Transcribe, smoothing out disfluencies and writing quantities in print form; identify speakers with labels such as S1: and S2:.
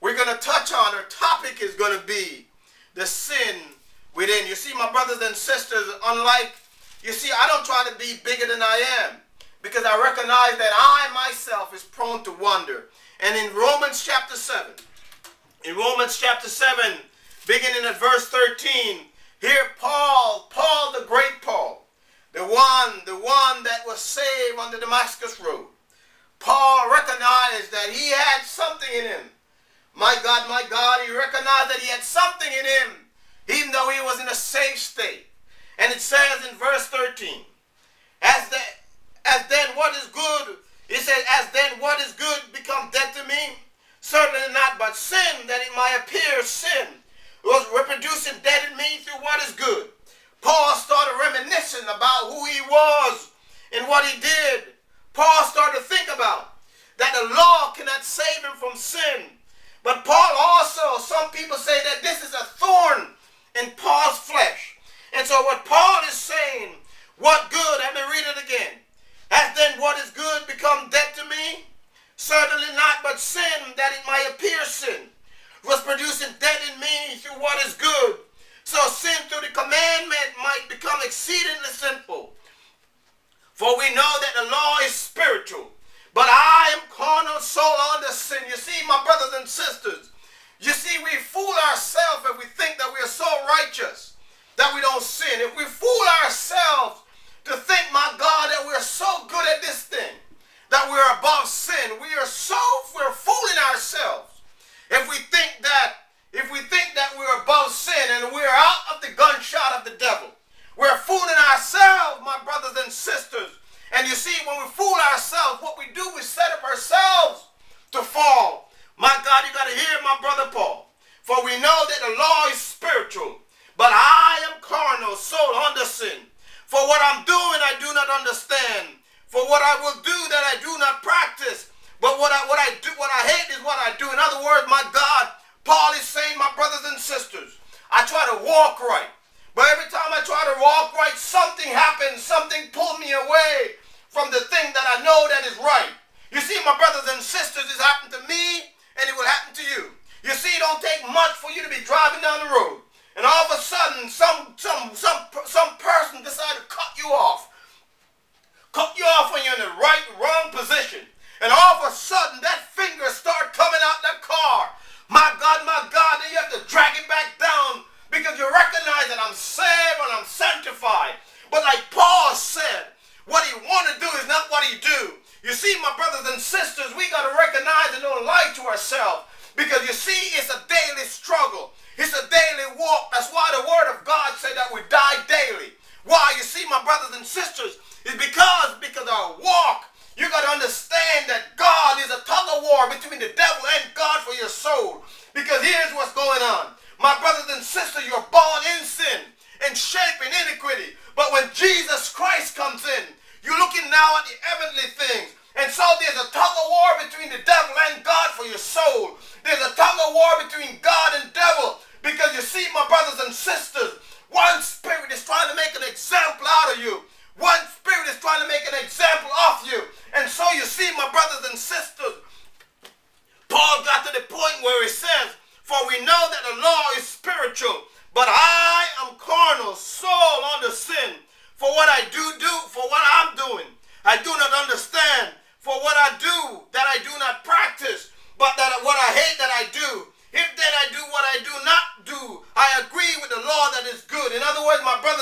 S1: we're going to touch on, our topic is going to be the sin within. You see, my brothers and sisters, you see, I don't try to be bigger than I am, because I recognize that I myself is prone to wonder. And in Romans chapter 7, beginning at verse 13, here Paul, the great Paul, the one that was saved on the Damascus road, Paul recognized that he had something in him. My God, he recognized that he had something in him, even though he was in a safe state. And it says in verse 13, as then what is good, it says, as then what is good become dead to me? Certainly not, but sin, that it might appear sin, was reproducing dead in me through what is good. Paul started reminiscing about who he was and what he did. Paul started to think about that the law cannot save him from sin. But Paul also, some people say that this is a thorn in Paul's flesh. And so what Paul is saying, what good, let me read it again. Has then what is good become dead to me? Certainly not, but sin, that it might appear sin, was producing dead in me through what is good. So sin through the commandment might become exceedingly sinful. For we know that the law is spiritual, but I am carnal, soul under sin. You see, my brothers and sisters, you see, we fool ourselves if we think that we are so righteous that we don't sin. If we fool ourselves to think, my God, that we're so good at this thing, that we're above sin, we're fooling ourselves. If we think that we're above sin and we're out of the gunshot of the devil, we're fooling ourselves, my brothers and sisters. And you see, when we fool ourselves, what we do, we set up ourselves to fall. My God, you got to hear my brother Paul. For we know that the law is spiritual, but I am carnal, soul under sin. For what I'm doing, I do not understand. For what I will do, that I do not practice. But what I hate is what I do. In other words, my God, Paul is saying, my brothers and sisters, I try to walk right. But every time I try to walk right, something happens. Something pulls me away from the thing that I know that is right. You see, my brothers and sisters, this happened to me, and it will happen to you. You see, it don't take much for you to be driving down the road, and all of a sudden, some person decide to cut you off when you're in the wrong position, and all of a sudden, that finger start coming out that car. My God, then you have to drag it back down, because you recognize that I'm saved and I'm sanctified. But like Paul said, what he want to do is not what he do. You see, my brothers and sisters, we got to recognize and don't lie to ourselves. Because you see, it's a daily struggle. It's a daily walk. That's why the word of God said that we die daily. Why? You see, my brothers and sisters, is because our walk, you got to understand that God is a tug of war between the devil and God for your soul. Because here's what's going on. My brothers and sisters, you're born in sin and shaped in iniquity. But when Jesus Christ comes in, you're looking now at the heavenly things. And so there's a tug of war between the devil and God for your soul. There's a tug of war between God and devil. Because you see, my brothers and sisters, one spirit is trying to make an example out of you. One spirit is trying to make an example of you. And so you see, my brothers and sisters, Paul got to the point where he says, for we know that the law is spiritual, but I am carnal, soul under sin. For what I do, for what I'm doing, I do not understand. For what I do, that I do not practice, but that what I hate that I do. If then I do what I do not do, I agree with the law that is good. In other words, my brothers